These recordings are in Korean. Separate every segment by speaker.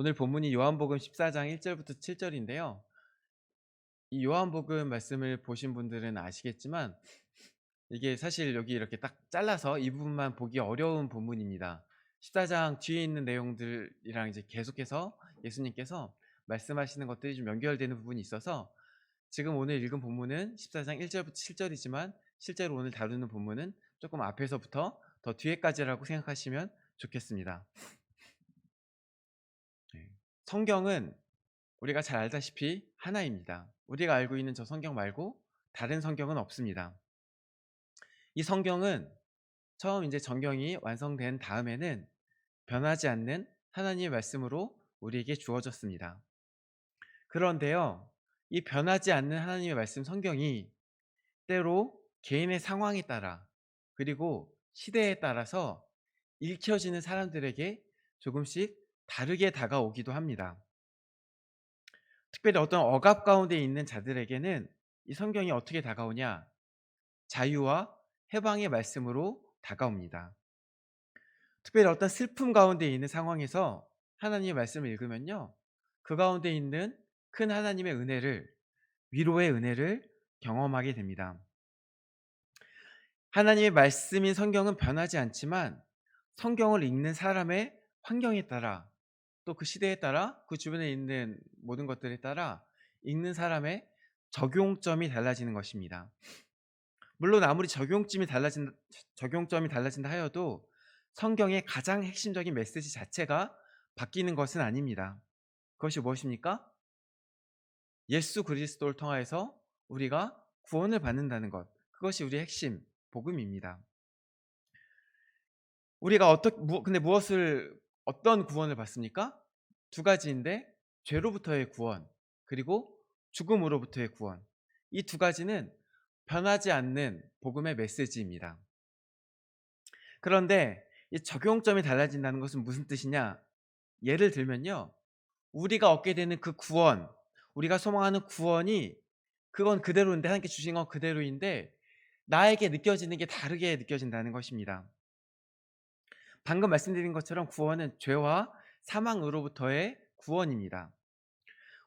Speaker 1: 오늘 본문이 요한복음 14장 1절부터 7절인데요. 이 요한복음 말씀을 보신 분들은 아시겠지만 이게 사실 여기 이렇게 딱 잘라서 이 부분만 보기 어려운 본문입니다. 14장 뒤에 있는 내용들이랑 이제 계속해서 예수님께서 말씀하시는 것들이 좀 연결되는 부분이 있어서 지금 오늘 읽은 본문은 14장 1절부터 7절이지만 실제로 오늘 다루는 본문은 조금 앞에서부터 더 뒤에까지라고 생각하시면 좋겠습니다. 네. 성경은 우리가 잘 알다시피 하나입니다. 우리가 알고 있는 저 성경 말고 다른 성경은 없습니다. 이 성경은 처음 이제 정경이 완성된 다음에는 변하지 않는 하나님의 말씀으로 우리에게 주어졌습니다. 그런데요, 이 변하지 않는 하나님의 말씀 성경이 때로 개인의 상황에 따라 그리고 시대에 따라서 읽혀지는 사람들에게 조금씩 다르게 다가오기도 합니다. 특별히 어떤 억압 가운데 있는 자들에게는 이 성경이 어떻게 다가오냐? 자유와 해방의 말씀으로 다가옵니다. 특별히 어떤 슬픔 가운데 있는 상황에서 하나님의 말씀을 읽으면요, 그 가운데 있는 큰 하나님의 은혜를, 위로의 은혜를 경험하게 됩니다. 하나님의 말씀인 성경은 변하지 않지만 성경을 읽는 사람의 환경에 따라 또 그 시대에 따라 그 주변에 있는 모든 것들에 따라 읽는 사람의 적용점이 달라지는 것입니다. 물론 아무리 적용점이 달라진다 하여도 성경의 가장 핵심적인 메시지 자체가 바뀌는 것은 아닙니다. 그것이 무엇입니까? 예수 그리스도를 통하여서 우리가 구원을 받는다는 것. 그것이 우리의 핵심 복음입니다. 우리가 근데 어떤 구원을 받습니까? 두 가지인데 죄로부터의 구원 그리고 죽음으로부터의 구원. 이 두 가지는 변하지 않는 복음의 메시지입니다. 그런데 이 적용점이 달라진다는 것은 무슨 뜻이냐? 예를 들면요, 우리가 얻게 되는 그 구원, 우리가 소망하는 구원이 그건 그대로인데, 하나님께 주신 건 그대로인데 나에게 느껴지는 게 다르게 느껴진다는 것입니다. 방금 말씀드린 것처럼 구원은 죄와 사망으로부터의 구원입니다.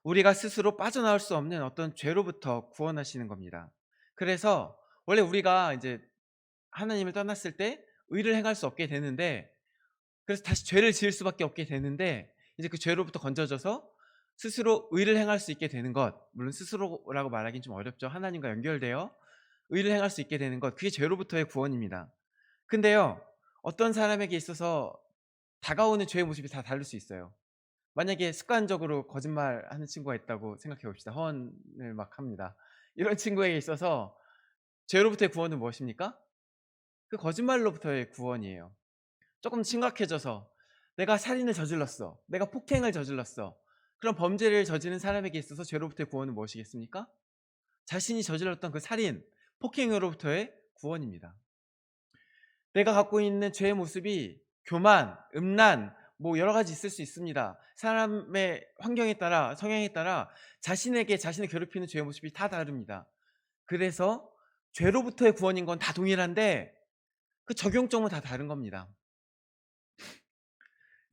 Speaker 1: 우리가 스스로 빠져나올 수 없는 어떤 죄로부터 구원하시는 겁니다. 그래서 원래 우리가 이제 하나님을 떠났을 때 의를 행할 수 없게 되는데, 그래서 다시 죄를 지을 수밖에 없게 되는데, 이제 그 죄로부터 건져져서 스스로 의를 행할 수 있게 되는 것, 물론 스스로라고 말하기는 좀 어렵죠. 하나님과 연결되어 의를 행할 수 있게 되는 것, 그게 죄로부터의 구원입니다. 근데요, 어떤 사람에게 있어서 다가오는 죄의 모습이 다 다를 수 있어요. 만약에 습관적으로 거짓말하는 친구가 있다고 생각해 봅시다. 허언을 막 합니다. 이런 친구에게 있어서 죄로부터의 구원은 무엇입니까? 그 거짓말로부터의 구원이에요. 조금 심각해져서 내가 살인을 저질렀어. 내가 폭행을 저질렀어. 그런 범죄를 저지른 사람에게 있어서 죄로부터의 구원은 무엇이겠습니까? 자신이 저질렀던 그 살인, 폭행으로부터의 구원입니다. 내가 갖고 있는 죄의 모습이 교만, 음란, 뭐 여러 가지 있을 수 있습니다. 사람의 환경에 따라, 성향에 따라 자신에게 자신을 괴롭히는 죄의 모습이 다 다릅니다. 그래서 죄로부터의 구원인 건 다 동일한데 그 적용점은 다 다른 겁니다.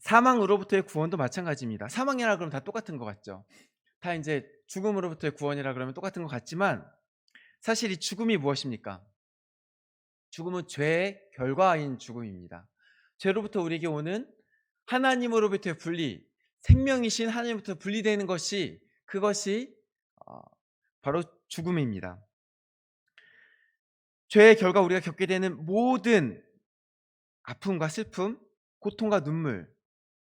Speaker 1: 사망으로부터의 구원도 마찬가지입니다. 사망이라 그러면 다 똑같은 것 같죠. 다 이제 죽음으로부터의 구원이라 그러면 똑같은 것 같지만 사실 이 죽음이 무엇입니까? 죽음은 죄의 결과인 죽음입니다. 죄로부터 우리에게 오는 하나님으로부터의 분리, 생명이신 하나님부터 분리되는 것이, 그것이 어, 바로 죽음입니다. 죄의 결과 우리가 겪게 되는 모든 아픔과 슬픔, 고통과 눈물,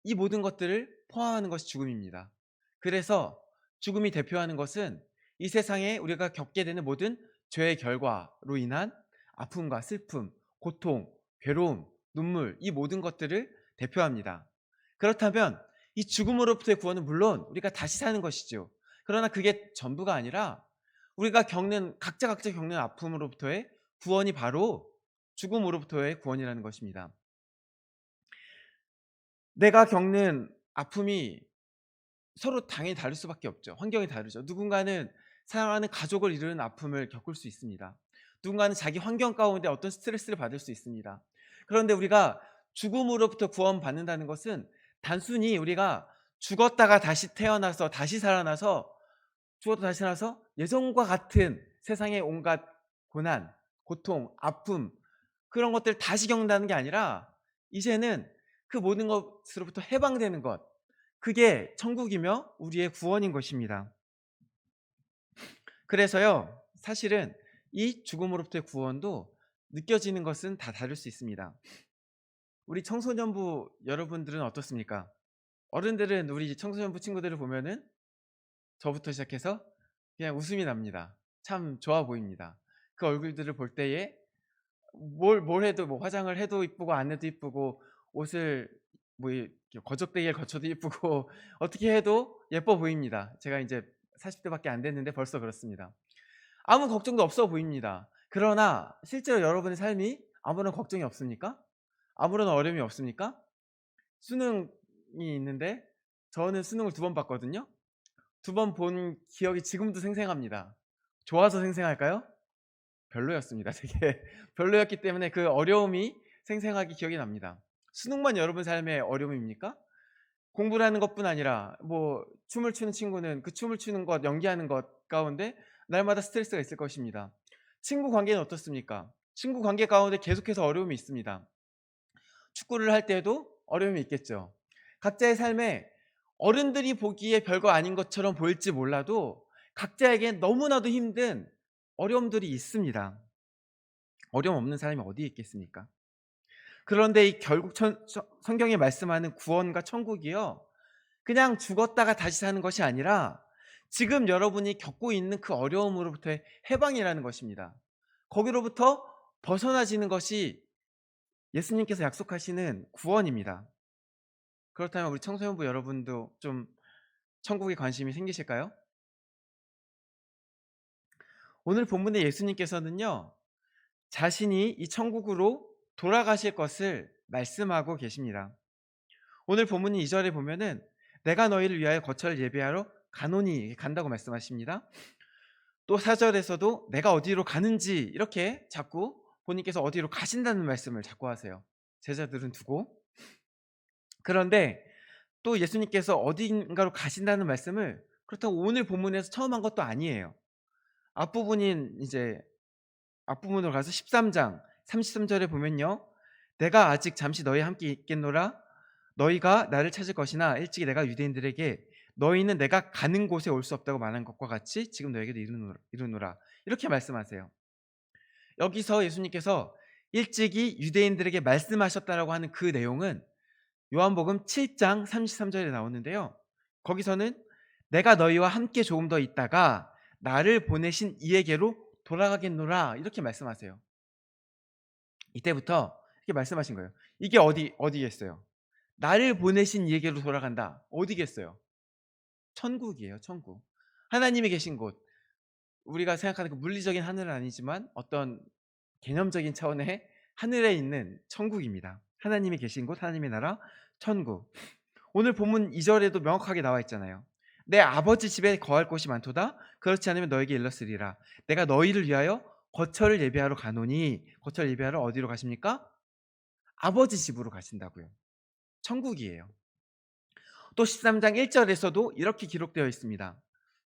Speaker 1: 이 모든 것들을 포함하는 것이 죽음입니다. 그래서 죽음이 대표하는 것은 이 세상에 우리가 겪게 되는 모든 죄의 결과로 인한 아픔과 슬픔, 고통, 괴로움, 눈물, 이 모든 것들을 대표합니다. 그렇다면 이 죽음으로부터의 구원은 물론 우리가 다시 사는 것이죠. 그러나 그게 전부가 아니라 우리가 각자 겪는 아픔으로부터의 구원이 바로 죽음으로부터의 구원이라는 것입니다. 내가 겪는 아픔이 서로 당연히 다를 수밖에 없죠. 환경이 다르죠. 누군가는 사랑하는 가족을 잃은 아픔을 겪을 수 있습니다. 누군가는 자기 환경 가운데 어떤 스트레스를 받을 수 있습니다. 그런데 우리가 죽음으로부터 구원받는다는 것은 단순히 우리가 죽었다가 다시 태어나서 다시 살아나서 죽었다 다시 살아나서 예전과 같은 세상의 온갖 고난, 고통, 아픔 그런 것들을 다시 겪는다는 게 아니라 이제는 그 모든 것으로부터 해방되는 것. 그게 천국이며 우리의 구원인 것입니다. 그래서요. 사실은 이 죽음으로부터의 구원도 느껴지는 것은 다 다를 수 있습니다. 우리 청소년부 여러분들은 어떻습니까? 어른들은 우리 청소년부 친구들을 보면은 저부터 시작해서 그냥 웃음이 납니다. 참 좋아 보입니다. 그 얼굴들을 볼 때에 뭘 해도 뭐 화장을 해도 이쁘고 안 해도 이쁘고 옷을 뭐 이렇게 거적대기를 거쳐도 이쁘고 어떻게 해도 예뻐 보입니다. 제가 이제 40 대밖에 안 됐는데 벌써 그렇습니다. 아무 걱정도 없어 보입니다. 그러나 실제로 여러분의 삶이 아무런 걱정이 없습니까? 아무런 어려움이 없습니까? 수능이 있는데 저는 수능을 2번 봤거든요. 2번 본 기억이 지금도 생생합니다. 좋아서 생생할까요? 별로였습니다. 되게 별로였기 때문에 그 어려움이 생생하게 기억이 납니다. 수능만 여러분 삶의 어려움입니까? 공부를 하는 것뿐 아니라 뭐 춤을 추는 친구는 그 춤을 추는 것, 연기하는 것 가운데 날마다 스트레스가 있을 것입니다. 친구 관계는 어떻습니까? 친구 관계 가운데 계속해서 어려움이 있습니다. 축구를 할 때에도 어려움이 있겠죠. 각자의 삶에 어른들이 보기에 별거 아닌 것처럼 보일지 몰라도 각자에게 너무나도 힘든 어려움들이 있습니다. 어려움 없는 사람이 어디에 있겠습니까? 그런데 이 결국 성경이 말씀하는 구원과 천국이요. 그냥 죽었다가 다시 사는 것이 아니라 지금 여러분이 겪고 있는 그 어려움으로부터의 해방이라는 것입니다. 거기로부터 벗어나지는 것이 예수님께서 약속하시는 구원입니다. 그렇다면 우리 청소년부 여러분도 좀 천국에 관심이 생기실까요? 오늘 본문의 예수님께서는요. 자신이 이 천국으로 돌아가실 것을 말씀하고 계십니다. 오늘 본문 2절에 보면은 내가 너희를 위하여 거처를 예비하러 가노니 간다고 말씀하십니다. 또 4절에서도 내가 어디로 가는지 이렇게 자꾸 본인께서 어디로 가신다는 말씀을 자꾸 하세요. 제자들은 두고. 그런데 또 예수님께서 어딘가로 가신다는 말씀을 그렇다고 오늘 본문에서 처음 한 것도 아니에요. 앞부분인 이제 앞부분으로 가서 13장 33절에 보면요. 내가 아직 잠시 너희와 함께 있겠노라. 너희가 나를 찾을 것이나 일찍이 내가 유대인들에게 너희는 내가 가는 곳에 올 수 없다고 말한 것과 같이 지금 너에게도 이르노라. 이렇게 말씀하세요. 여기서 예수님께서 일찍이 유대인들에게 말씀하셨다라고 하는 그 내용은 요한복음 7장 33절에 나오는데요. 거기서는 내가 너희와 함께 조금 더 있다가 나를 보내신 이에게로 돌아가겠노라 이렇게 말씀하세요. 이때부터 이렇게 말씀하신 거예요. 이게 어디겠어요? 나를 보내신 이에게로 돌아간다. 어디겠어요? 천국이에요. 천국. 하나님이 계신 곳. 우리가 생각하는 그 물리적인 하늘은 아니지만 어떤 개념적인 차원의 하늘에 있는 천국입니다. 하나님이 계신 곳, 하나님의 나라, 천국. 오늘 본문 2절에도 명확하게 나와 있잖아요. 내 아버지 집에 거할 곳이 많도다. 그렇지 않으면 너에게 일렀으리라. 내가 너희를 위하여 거처를 예비하러 가노니. 거처를 예비하러 어디로 가십니까? 아버지 집으로 가신다고요. 천국이에요. 또 13장 1절에서도 이렇게 기록되어 있습니다.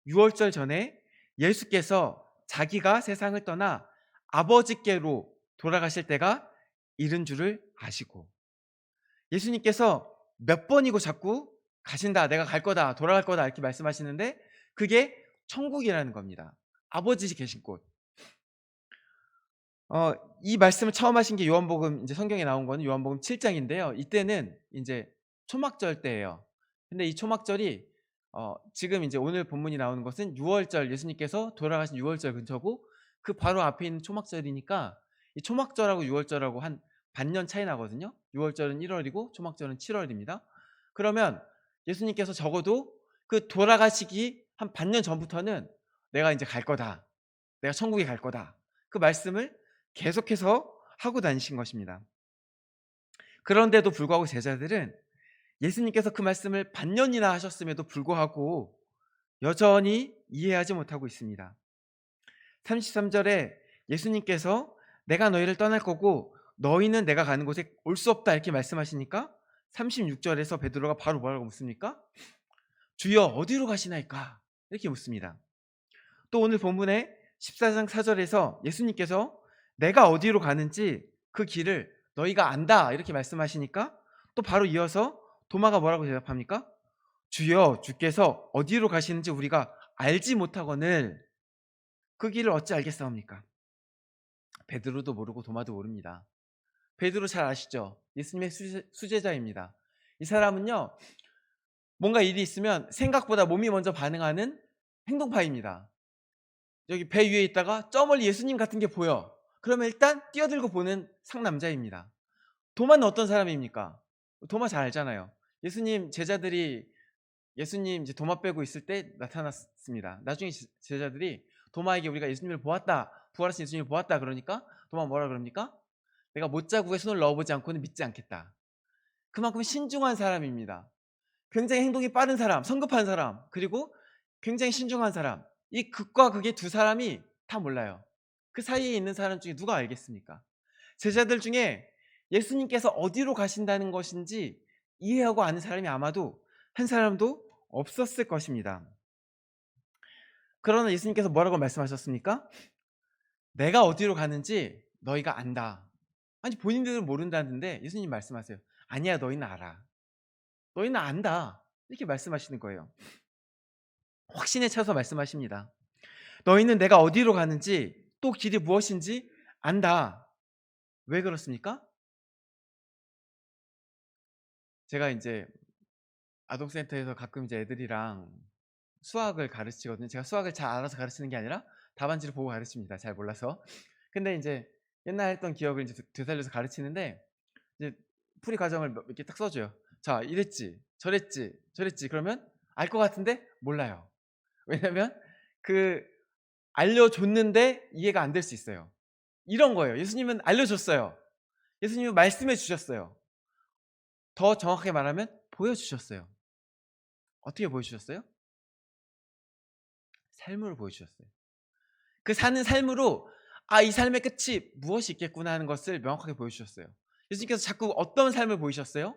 Speaker 1: 6월절 전에 예수께서 자기가 세상을 떠나 아버지께로 돌아가실 때가 이른 줄을 아시고, 예수님께서 몇 번이고 자꾸 가신다, 내가 갈 거다, 돌아갈 거다 이렇게 말씀하시는데 그게 천국이라는 겁니다. 아버지 계신 곳. 이 말씀을 처음 하신 게 요한복음 이제 성경에 나온 거는 요한복음 7장인데요. 이때는 이제 초막절 때예요. 근데 이 초막절이 지금 이제 오늘 본문이 나오는 것은 6월절, 예수님께서 돌아가신 6월절 근처고 그 바로 앞에 있는 초막절이니까 이 초막절하고 6월절하고 한 반년 차이 나거든요. 6월절은 1월이고 초막절은 7월입니다. 그러면 예수님께서 적어도 그 돌아가시기 한 반년 전부터는 내가 이제 갈 거다. 내가 천국에 갈 거다. 그 말씀을 계속해서 하고 다니신 것입니다. 그런데도 불구하고 제자들은 예수님께서 그 말씀을 반년이나 하셨음에도 불구하고 여전히 이해하지 못하고 있습니다. 33절에 예수님께서 내가 너희를 떠날 거고 너희는 내가 가는 곳에 올 수 없다 이렇게 말씀하시니까 36절에서 베드로가 바로 뭐라고 묻습니까? 주여 어디로 가시나이까? 이렇게 묻습니다. 또 오늘 본문의 14장 4절에서 예수님께서 내가 어디로 가는지 그 길을 너희가 안다 이렇게 말씀하시니까 또 바로 이어서 도마가 뭐라고 대답합니까? 주여 주께서 어디로 가시는지 우리가 알지 못하거늘 그 길을 어찌 알겠사옵니까? 베드로도 모르고 도마도 모릅니다. 베드로 잘 아시죠? 예수님의 수제자입니다. 이 사람은요, 뭔가 일이 있으면 생각보다 몸이 먼저 반응하는 행동파입니다. 여기 배 위에 있다가 저 멀리 예수님 같은 게 보여. 그러면 일단 뛰어들고 보는 상남자입니다. 도마는 어떤 사람입니까? 도마 잘 알잖아요. 예수님 제자들이 예수님 이제 도마 빼고 있을 때 나타났습니다. 나중에 제자들이 도마에게 우리가 예수님을 보았다, 부활하신 예수님을 보았다 그러니까 도마 뭐라 그럽니까? 내가 못자국에 손을 넣어보지 않고는 믿지 않겠다. 그만큼 신중한 사람입니다. 굉장히 행동이 빠른 사람, 성급한 사람, 그리고 굉장히 신중한 사람. 이 극과 극의 두 사람이 다 몰라요. 그 사이에 있는 사람 중에 누가 알겠습니까? 제자들 중에 예수님께서 어디로 가신다는 것인지 이해하고 아는 사람이 아마도 한 사람도 없었을 것입니다. 그러나 예수님께서 뭐라고 말씀하셨습니까? 내가 어디로 가는지 너희가 안다. 아니 본인들은 모른다는데 예수님 말씀하세요. 아니야 너희는 알아. 너희는 안다. 이렇게 말씀하시는 거예요. 확신에 차서 말씀하십니다. 너희는 내가 어디로 가는지 또 길이 무엇인지 안다. 왜 그렇습니까? 제가 이제 아동센터에서 가끔 이제 애들이랑 수학을 가르치거든요. 제가 수학을 잘 알아서 가르치는 게 아니라 답안지를 보고 가르칩니다. 잘 몰라서. 근데 이제 옛날 했던 기억을 이제 되살려서 가르치는데 이제 풀이 과정을 몇 개 딱 써줘요. 자, 이랬지, 저랬지, 저랬지. 그러면 알 것 같은데 몰라요. 왜냐면 그 알려줬는데 이해가 안 될 수 있어요. 이런 거예요. 예수님은 알려줬어요. 예수님은 말씀해 주셨어요. 더 정확하게 말하면 보여주셨어요. 어떻게 보여주셨어요? 삶으로 보여주셨어요. 그 사는 삶으로 이 삶의 끝이 무엇이 있겠구나 하는 것을 명확하게 보여주셨어요. 예수님께서 자꾸 어떤 삶을 보이셨어요?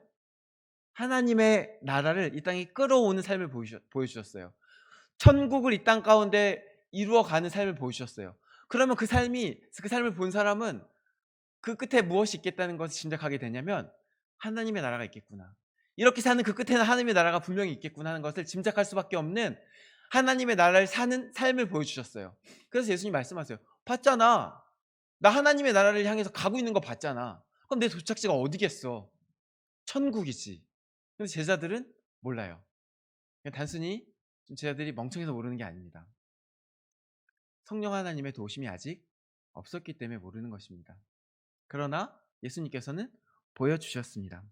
Speaker 1: 하나님의 나라를 이 땅에 끌어오는 삶을 보여주셨어요. 천국을 이 땅 가운데 이루어가는 삶을 보여주셨어요. 그러면 그 삶을 본 사람은 그 끝에 무엇이 있겠다는 것을 짐작하게 되냐면 하나님의 나라가 있겠구나. 이렇게 사는 그 끝에는 하나님의 나라가 분명히 있겠구나 하는 것을 짐작할 수밖에 없는 하나님의 나라를 사는 삶을 보여주셨어요. 그래서 예수님 말씀하세요. 봤잖아. 나 하나님의 나라를 향해서 가고 있는 거 봤잖아. 그럼 내 도착지가 어디겠어? 천국이지. 근데 제자들은 몰라요. 그냥 단순히 제자들이 멍청해서 모르는 게 아닙니다. 성령 하나님의 도우심이 아직 없었기 때문에 모르는 것입니다. 그러나 예수님께서는 보여주셨습니다.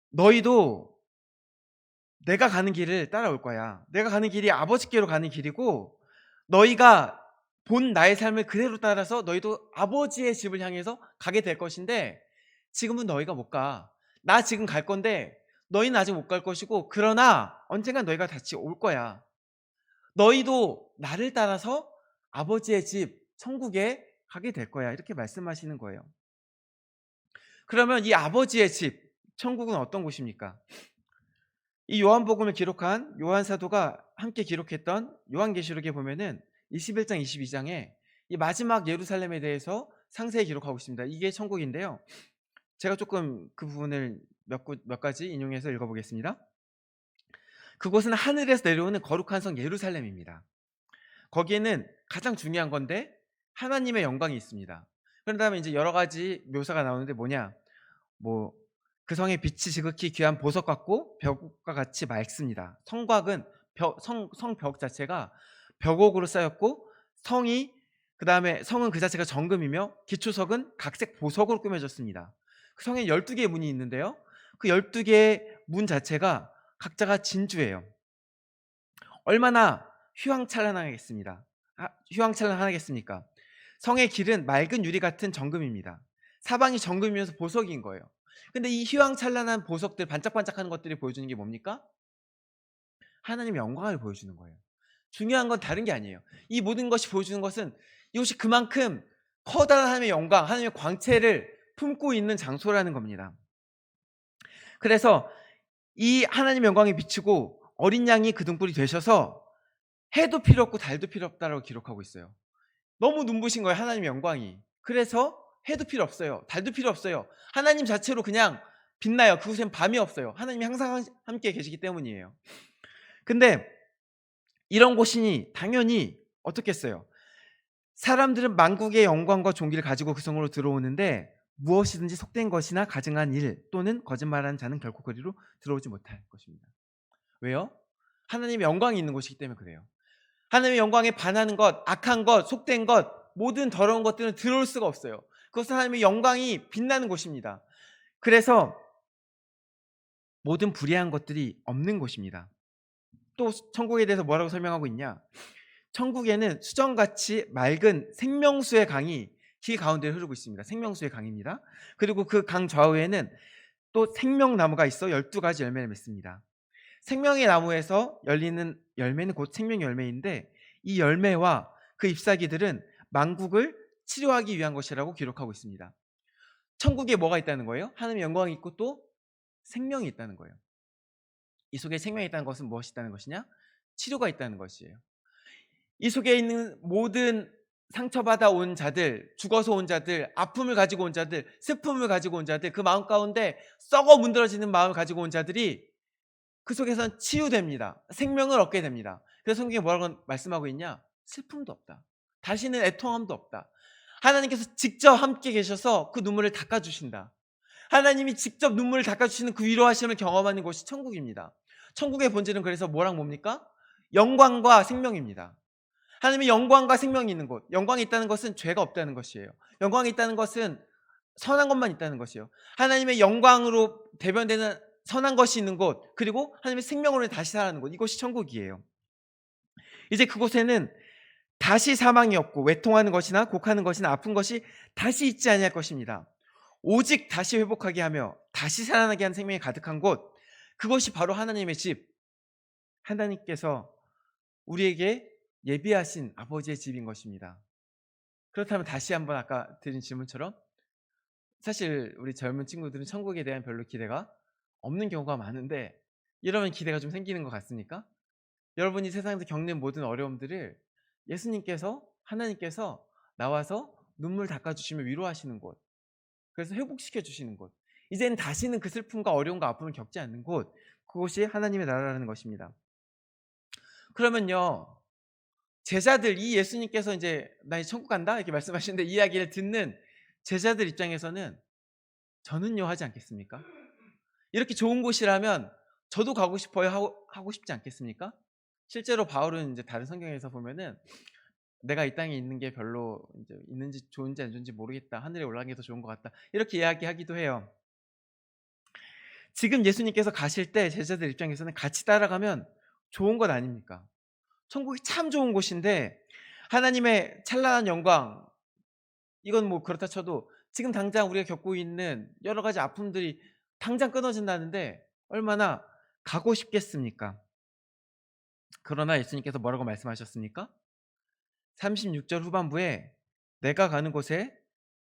Speaker 1: 너희도 내가 가는 길을 따라올 거야. 내가 가는 길이 아버지께로 가는 길이고 너희가 본 나의 삶을 그대로 따라서 너희도 아버지의 집을 향해서 가게 될 것인데 지금은 너희가 못 가. 나 지금 갈 건데 너희는 아직 못 갈 것이고 그러나 언젠간 너희가 같이 올 거야. 너희도 나를 따라서 아버지의 집 천국에 가게 될 거야. 이렇게 말씀하시는 거예요. 그러면 이 아버지의 집 천국은 어떤 곳입니까? 이 요한복음을 기록한 요한 사도가 함께 기록했던 요한계시록에 보면은 21장 22장에 이 마지막 예루살렘에 대해서 상세히 기록하고 있습니다. 이게 천국인데요. 제가 조금 그 부분을 몇 가지 인용해서 읽어보겠습니다. 그곳은 하늘에서 내려오는 거룩한 성 예루살렘입니다. 거기에는 가장 중요한 건데 하나님의 영광이 있습니다. 그런 다음에 이제 여러 가지 묘사가 나오는데 뭐냐? 뭐 그 성의 빛이 지극히 귀한 보석 같고 벽과 같이 맑습니다. 성곽은 성벽 자체가 벽옥으로 쌓였고 그다음에 성은 그 자체가 정금이며 기초석은 각색 보석으로 꾸며졌습니다. 그 성에 12개의 문이 있는데요. 그 12개의 문 자체가 각자가 진주예요. 얼마나 휘황찬란하겠습니까? 성의 길은 맑은 유리 같은 정금입니다. 사방이 정금이면서 보석인 거예요. 근데 이 휘황찬란한 보석들 반짝반짝하는 것들이 보여주는 게 뭡니까? 하나님의 영광을 보여주는 거예요. 중요한 건 다른 게 아니에요. 이 모든 것이 보여주는 것은 이것이 그만큼 커다란 하나님의 영광, 하나님의 광채를 품고 있는 장소라는 겁니다. 그래서 이 하나님의 영광이 비치고 어린 양이 그 등불이 되셔서 해도 필요 없고 달도 필요 없다라고 기록하고 있어요. 너무 눈부신 거예요, 하나님의 영광이. 그래서 해도 필요 없어요. 달도 필요 없어요. 하나님 자체로 그냥 빛나요. 그곳엔 밤이 없어요. 하나님이 항상 함께 계시기 때문이에요. 근데 이런 곳이니 당연히 어떻겠어요? 사람들은 만국의 영광과 존귀를 가지고 그 성으로 들어오는데 무엇이든지 속된 것이나 가증한 일 또는 거짓말하는 자는 결코 그리로 들어오지 못할 것입니다. 왜요? 하나님의 영광이 있는 곳이기 때문에 그래요. 하나님의 영광에 반하는 것, 악한 것, 속된 것, 모든 더러운 것들은 들어올 수가 없어요. 그것은 하나님의 영광이 빛나는 곳입니다. 그래서 모든 불의한 것들이 없는 곳입니다. 또 천국에 대해서 뭐라고 설명하고 있냐? 천국에는 수정같이 맑은 생명수의 강이 길 가운데 흐르고 있습니다. 생명수의 강입니다. 그리고 그 강 좌우에는 또 생명나무가 있어 12가지 열매를 맺습니다. 생명의 나무에서 열리는 열매는 곧 생명 열매인데 이 열매와 그 잎사귀들은 만국을 치료하기 위한 것이라고 기록하고 있습니다. 천국에 뭐가 있다는 거예요? 하나님의 영광이 있고 또 생명이 있다는 거예요. 이 속에 생명이 있다는 것은 무엇이 있다는 것이냐? 치료가 있다는 것이에요. 이 속에 있는 모든 상처받아 온 자들, 죽어서 온 자들, 아픔을 가지고 온 자들, 슬픔을 가지고 온 자들, 그 마음 가운데 썩어 문드러지는 마음을 가지고 온 자들이 그 속에선 치유됩니다. 생명을 얻게 됩니다. 그래서 성경에 뭐라고 말씀하고 있냐? 슬픔도 없다. 다시는 애통함도 없다. 하나님께서 직접 함께 계셔서 그 눈물을 닦아주신다. 하나님이 직접 눈물을 닦아주시는 그 위로하심을 경험하는 곳이 천국입니다. 천국의 본질은 그래서 뭐랑 뭡니까? 영광과 생명입니다. 하나님의 영광과 생명이 있는 곳. 영광이 있다는 것은 죄가 없다는 것이에요. 영광이 있다는 것은 선한 것만 있다는 것이에요. 하나님의 영광으로 대변되는 선한 것이 있는 곳, 그리고 하나님의 생명으로 다시 살아나는 곳, 이것이 천국이에요. 이제 그곳에는 다시 사망이 없고 외통하는 것이나 곡하는 것이나 아픈 것이 다시 있지 아니할 것입니다. 오직 다시 회복하게 하며 다시 살아나게 하는 생명이 가득한 곳, 그것이 바로 하나님의 집, 하나님께서 우리에게 예비하신 아버지의 집인 것입니다. 그렇다면 다시 한번 아까 드린 질문처럼 사실 우리 젊은 친구들은 천국에 대한 별로 기대가 없는 경우가 많은데 이러면 기대가 좀 생기는 것 같습니까? 여러분이 세상에서 겪는 모든 어려움들을 예수님께서, 하나님께서 나와서 눈물 닦아주시며 위로하시는 곳, 그래서 회복시켜 주시는 곳, 이제는 다시는 그 슬픔과 어려움과 아픔을 겪지 않는 곳, 그곳이 하나님의 나라라는 것입니다. 그러면요, 제자들, 이 예수님께서 이제 나 이제 천국 간다 이렇게 말씀하시는데 이 이야기를 듣는 제자들 입장에서는 저는요 하지 않겠습니까? 이렇게 좋은 곳이라면 저도 가고 싶어요 하고 싶지 않겠습니까? 실제로 바울은 이제 다른 성경에서 보면은 내가 이 땅에 있는 게 별로 이제 있는지 좋은지 안 좋은지 모르겠다. 하늘에 올라가는 게 더 좋은 것 같다. 이렇게 이야기하기도 해요. 지금 예수님께서 가실 때 제자들 입장에서는 같이 따라가면 좋은 것 아닙니까? 천국이 참 좋은 곳인데 하나님의 찬란한 영광, 이건 뭐 그렇다 쳐도 지금 당장 우리가 겪고 있는 여러 가지 아픔들이 당장 끊어진다는데 얼마나 가고 싶겠습니까? 그러나 예수님께서 뭐라고 말씀하셨습니까? 36절 후반부에 내가 가는 곳에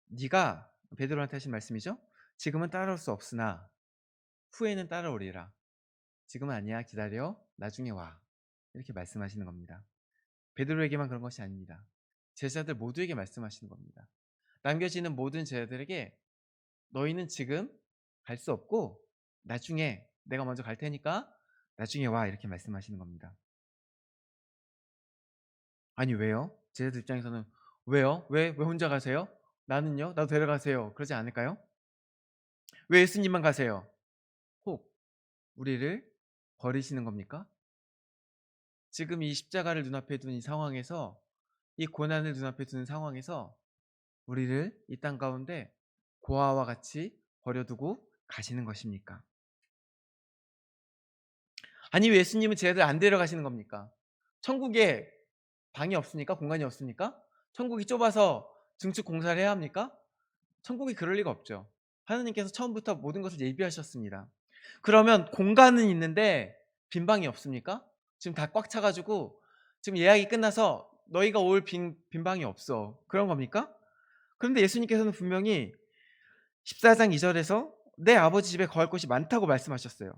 Speaker 1: 네가, 베드로한테 하신 말씀이죠. 지금은 따라올 수 없으나 후에는 따라오리라. 지금은 아니야, 기다려, 나중에 와. 이렇게 말씀하시는 겁니다. 베드로에게만 그런 것이 아닙니다. 제자들 모두에게 말씀하시는 겁니다. 남겨지는 모든 제자들에게 너희는 지금 갈 수 없고 나중에 내가 먼저 갈 테니까 나중에 와, 이렇게 말씀하시는 겁니다. 아니 왜요? 제자들 입장에서는 왜요? 왜 혼자 가세요? 나는요? 나도 데려가세요. 그러지 않을까요? 왜 예수님만 가세요? 혹 우리를 버리시는 겁니까? 지금 이 십자가를 눈앞에 둔 이 상황에서, 이 고난을 눈앞에 두는 상황에서 우리를 이 땅 가운데 고아와 같이 버려두고 가시는 것입니까? 아니 왜 예수님은 제자들 안 데려가시는 겁니까? 천국에 방이 없습니까? 공간이 없습니까? 천국이 좁아서 증축 공사를 해야 합니까? 천국이 그럴 리가 없죠. 하나님께서 처음부터 모든 것을 예비하셨습니다. 그러면 공간은 있는데 빈 방이 없습니까? 지금 다 꽉 차가지고 지금 예약이 끝나서 너희가 올 빈 방이 없어. 그런 겁니까? 그런데 예수님께서는 분명히 14장 2절에서 내 아버지 집에 거할 곳이 많다고 말씀하셨어요.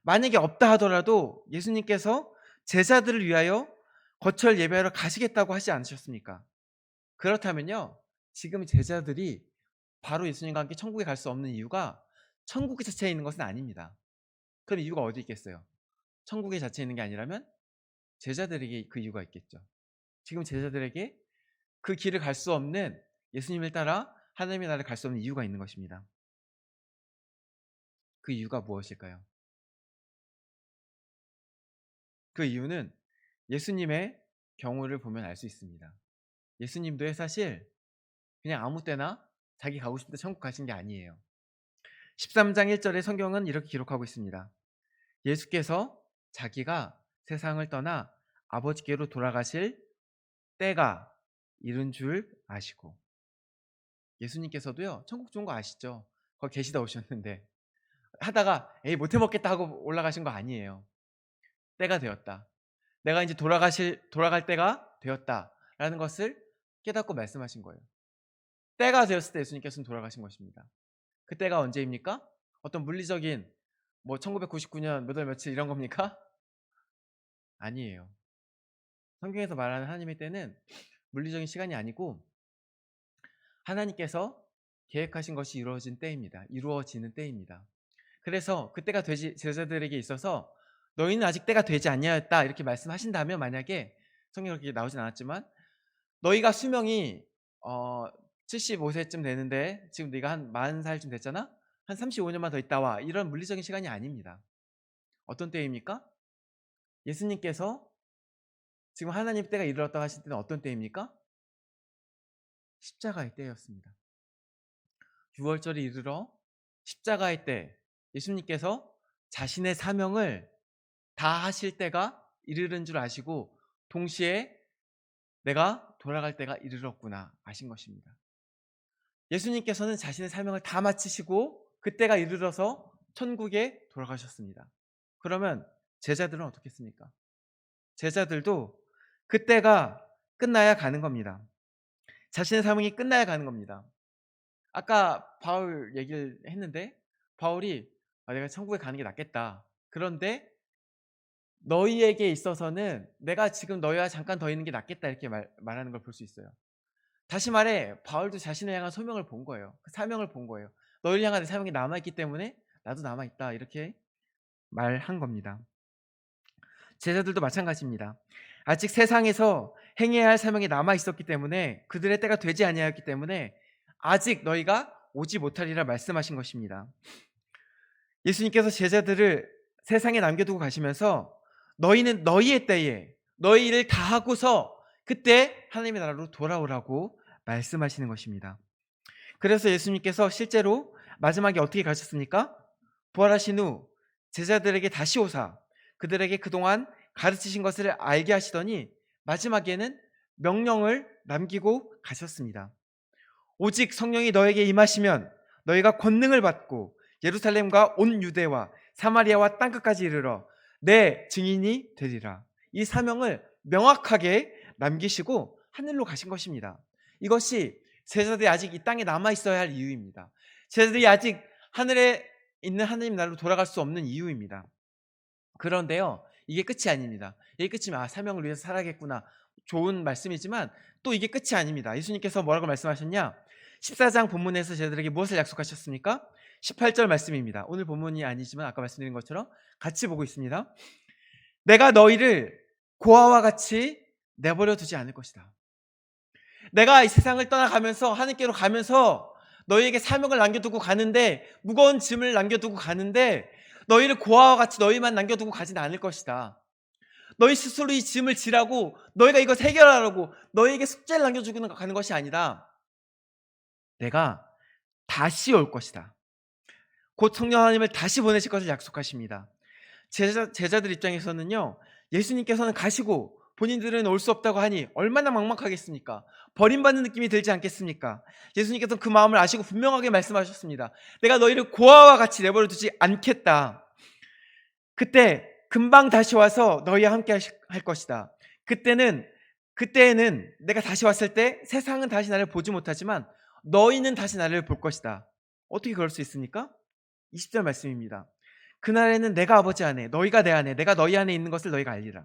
Speaker 1: 만약에 없다 하더라도 예수님께서 제자들을 위하여 거처를 예배하러 가시겠다고 하지 않으셨습니까? 그렇다면요, 지금 제자들이 바로 예수님과 함께 천국에 갈 수 없는 이유가 천국 자체에 있는 것은 아닙니다. 그럼 이유가 어디 있겠어요? 천국의 자체에 있는 게 아니라면 제자들에게 그 이유가 있겠죠. 지금 제자들에게 그 길을 갈 수 없는, 예수님을 따라 하나님의 나라를 갈 수 없는 이유가 있는 것입니다. 그 이유가 무엇일까요? 그 이유는 예수님의 경우를 보면 알 수 있습니다. 예수님도 사실 그냥 아무 때나 자기 가고 싶을 때 천국 가신 게 아니에요. 13장 1절에 성경은 이렇게 기록하고 있습니다. 예수께서 자기가 세상을 떠나 아버지께로 돌아가실 때가 이른 줄 아시고. 예수님께서도요, 천국 좋은 거 아시죠? 거기 계시다 오셨는데 하다가 에이 못해 먹겠다 하고 올라가신 거 아니에요. 때가 되었다, 내가 이제 돌아갈 때가 되었다라는 것을 깨닫고 말씀하신 거예요. 때가 되었을 때 예수님께서는 돌아가신 것입니다. 그 때가 언제입니까? 어떤 물리적인 1999년 몇 월 며칠 이런 겁니까? 아니에요. 성경에서 말하는 하나님의 때는 물리적인 시간이 아니고 하나님께서 계획하신 것이 이루어지는 때입니다. 그래서 그때가 제자들에게 있어서 너희는 아직 때가 되지 아니하였다 이렇게 말씀하신다면, 만약에 성경에 그렇게 나오진 않았지만 너희가 수명이 75세쯤 되는데 지금 네가 한 40살쯤 됐잖아? 한 35년만 더 있다 와, 이런 물리적인 시간이 아닙니다. 어떤 때입니까? 예수님께서 지금 하나님 때가 이르렀다고 하실 때는 어떤 때입니까? 십자가의 때였습니다. 6월절이 이르러 십자가의 때, 예수님께서 자신의 사명을 다 하실 때가 이르는 줄 아시고 동시에 내가 돌아갈 때가 이르렀구나 아신 것입니다. 예수님께서는 자신의 사명을 다 마치시고 그때가 이르러서 천국에 돌아가셨습니다. 그러면 제자들은 어떻겠습니까? 제자들도 그때가 끝나야 가는 겁니다. 자신의 사명이 끝나야 가는 겁니다. 아까 바울 얘기를 했는데 바울이 내가 천국에 가는 게 낫겠다. 그런데 너희에게 있어서는 내가 지금 너희와 잠깐 더 있는 게 낫겠다 이렇게 말하는 걸 볼 수 있어요. 다시 말해 바울도 자신을 향한 소명을 본 거예요. 그 사명을 본 거예요. 너희를 향한 내 사명이 남아있기 때문에 나도 남아있다 이렇게 말한 겁니다. 제자들도 마찬가지입니다. 아직 세상에서 행해야 할 사명이 남아있었기 때문에, 그들의 때가 되지 아니하였기 때문에 아직 너희가 오지 못하리라 말씀하신 것입니다. 예수님께서 제자들을 세상에 남겨두고 가시면서 너희는 너희의 때에 너희 일을 다 하고서 그때 하나님의 나라로 돌아오라고 말씀하시는 것입니다. 그래서 예수님께서 실제로 마지막에 어떻게 가셨습니까? 부활하신 후 제자들에게 다시 오사 그들에게 그동안 가르치신 것을 알게 하시더니 마지막에는 명령을 남기고 가셨습니다. 오직 성령이 너에게 임하시면 너희가 권능을 받고 예루살렘과 온 유대와 사마리아와 땅끝까지 이르러 내 증인이 되리라. 이 사명을 명확하게 남기시고 하늘로 가신 것입니다. 이것이 제자들이 아직 이 땅에 남아 있어야 할 이유입니다. 제자들이 아직 하늘에 있는 하나님 나라로 돌아갈 수 없는 이유입니다. 그런데요, 이게 끝이 아닙니다. 이게 끝이면 사명을 위해서 살아야겠구나, 좋은 말씀이지만 또 이게 끝이 아닙니다. 예수님께서 뭐라고 말씀하셨냐? 14장 본문에서 제자들에게 무엇을 약속하셨습니까? 18절 말씀입니다. 오늘 본문이 아니지만 아까 말씀드린 것처럼 같이 보고 있습니다. 내가 너희를 고아와 같이 내버려 두지 않을 것이다. 내가 이 세상을 떠나가면서 하늘께로 가면서 너희에게 사명을 남겨두고 가는데, 무거운 짐을 남겨두고 가는데 너희를 고아와 같이 너희만 남겨두고 가진 않을 것이다. 너희 스스로 이 짐을 지라고 너희가 이것 해결하라고 너희에게 숙제를 남겨주고 가는 것이 아니라 내가 다시 올 것이다. 곧 성령 하나님을 다시 보내실 것을 약속하십니다. 제자들 입장에서는요, 예수님께서는 가시고 본인들은 올 수 없다고 하니 얼마나 막막하겠습니까? 버림받는 느낌이 들지 않겠습니까? 예수님께서는 그 마음을 아시고 분명하게 말씀하셨습니다. 내가 너희를 고아와 같이 내버려 두지 않겠다. 그때 금방 다시 와서 너희와 함께 할 것이다. 그때에는 내가 다시 왔을 때 세상은 다시 나를 보지 못하지만 너희는 다시 나를 볼 것이다. 어떻게 그럴 수 있습니까? 20절 말씀입니다. 그날에는 내가 아버지 안에 너희가 내 안에 내가 너희 안에 있는 것을 너희가 알리라.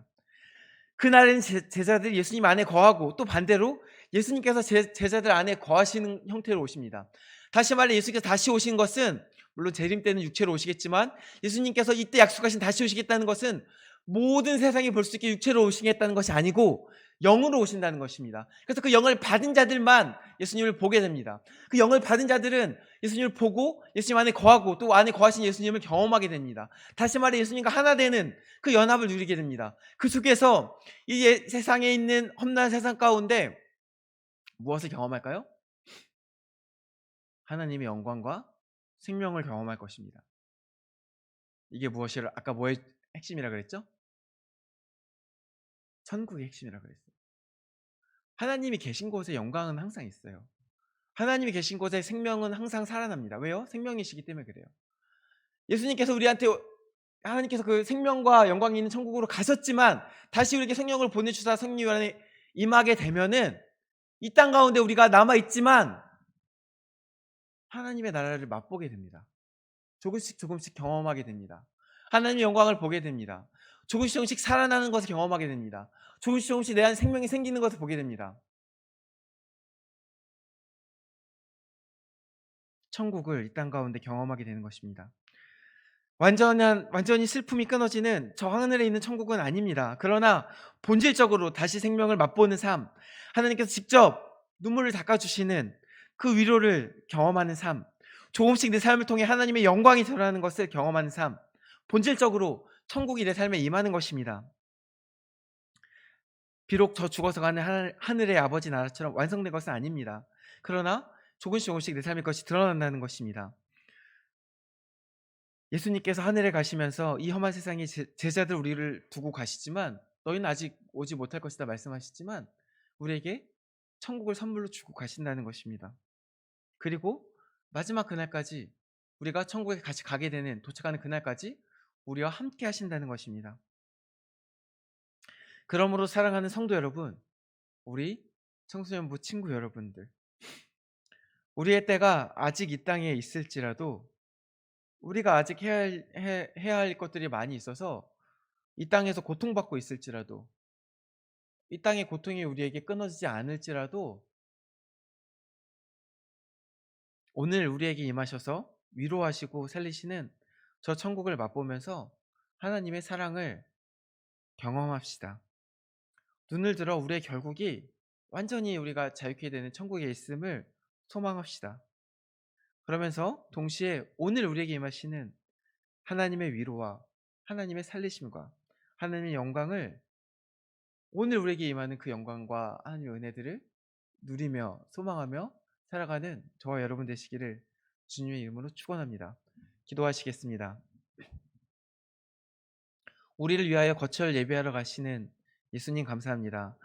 Speaker 1: 그날에는 제자들이 예수님 안에 거하고 또 반대로 예수님께서 제자들 안에 거하시는 형태로 오십니다. 다시 말해 예수께서 다시 오신 것은 물론 재림 때는 육체로 오시겠지만 예수님께서 이때 약속하신 다시 오시겠다는 것은 모든 세상이 볼 수 있게 육체로 오시겠다는 것이 아니고 영으로 오신다는 것입니다. 그래서 그 영을 받은 자들만 예수님을 보게 됩니다. 그 영을 받은 자들은 예수님을 보고 예수님 안에 거하고 또 안에 거하신 예수님을 경험하게 됩니다. 다시 말해 예수님과 하나 되는 그 연합을 누리게 됩니다. 그 속에서 이 세상에 있는 험난한 세상 가운데 무엇을 경험할까요? 하나님의 영광과 생명을 경험할 것입니다. 이게 무엇이라 아까 뭐의 핵심이라 그랬죠? 천국의 핵심이라 그랬어요. 하나님이 계신 곳에 영광은 항상 있어요. 하나님이 계신 곳에 생명은 항상 살아납니다. 왜요? 생명이시기 때문에 그래요. 예수님께서 우리한테 하나님께서 그 생명과 영광이 있는 천국으로 가셨지만 다시 우리에게 생명을 보내주사 성령 안에 임하게 되면은 이 땅 가운데 우리가 남아 있지만 하나님의 나라를 맛보게 됩니다. 조금씩 조금씩 경험하게 됩니다. 하나님의 영광을 보게 됩니다. 조금씩 조금씩 살아나는 것을 경험하게 됩니다. 조금씩 조금씩 내 안에 생명이 생기는 것을 보게 됩니다. 천국을 이 땅 가운데 경험하게 되는 것입니다. 완전히 슬픔이 끊어지는 저 하늘에 있는 천국은 아닙니다. 그러나 본질적으로 다시 생명을 맛보는 삶, 하나님께서 직접 눈물을 닦아주시는 그 위로를 경험하는 삶, 조금씩 내 삶을 통해 하나님의 영광이 드러나는 것을 경험하는 삶, 본질적으로 천국이 내 삶에 임하는 것입니다. 비록 저 죽어서 가는 하늘의 아버지 나라처럼 완성된 것은 아닙니다. 그러나 조금씩 조금씩 내 삶의 것이 드러난다는 것입니다. 예수님께서 하늘에 가시면서 이 험한 세상에 제자들 우리를 두고 가시지만 너희는 아직 오지 못할 것이다 말씀하시지만 우리에게 천국을 선물로 주고 가신다는 것입니다. 그리고 마지막 그날까지 우리가 천국에 같이 가게 되는 도착하는 그날까지 우리와 함께 하신다는 것입니다. 그러므로 사랑하는 성도 여러분, 우리 청소년부 친구 여러분들, 우리의 때가 아직 이 땅에 있을지라도 우리가 아직 해야 할 것들이 많이 있어서 이 땅에서 고통받고 있을지라도 이 땅의 고통이 우리에게 끊어지지 않을지라도 오늘 우리에게 임하셔서 위로하시고 살리시는 저 천국을 맛보면서 하나님의 사랑을 경험합시다. 눈을 들어 우리의 결국이 완전히 우리가 자유케 되는 천국에 있음을 소망합시다. 그러면서 동시에 오늘 우리에게 임하시는 하나님의 위로와 하나님의 살리심과 하나님의 영광을 오늘 우리에게 임하는 그 영광과 하나님의 은혜들을 누리며 소망하며 살아가는 저와 여러분 되시기를 주님의 이름으로 축원합니다. 기도하시겠습니다. 우리를 위하여 거처를 예비하러 가시는 예수님 감사합니다.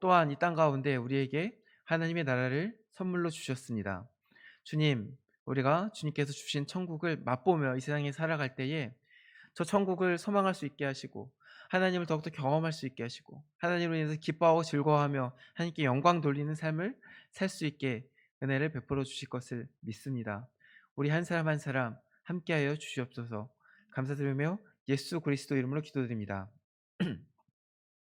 Speaker 1: 또한 이 땅 가운데 우리에게 하나님의 나라를 선물로 주셨습니다. 주님, 우리가 주님께서 주신 천국을 맛보며 이 세상에 살아갈 때에 저 천국을 소망할 수 있게 하시고 하나님을 더욱더 경험할 수 있게 하시고 하나님으로 인해서 기뻐하고 즐거워하며 하나님께 영광 돌리는 삶을 살 수 있게 은혜를 베풀어 주실 것을 믿습니다. 우리 한 사람 한 사람 함께하여 주시옵소서. 감사드리며 예수 그리스도 이름으로 기도드립니다.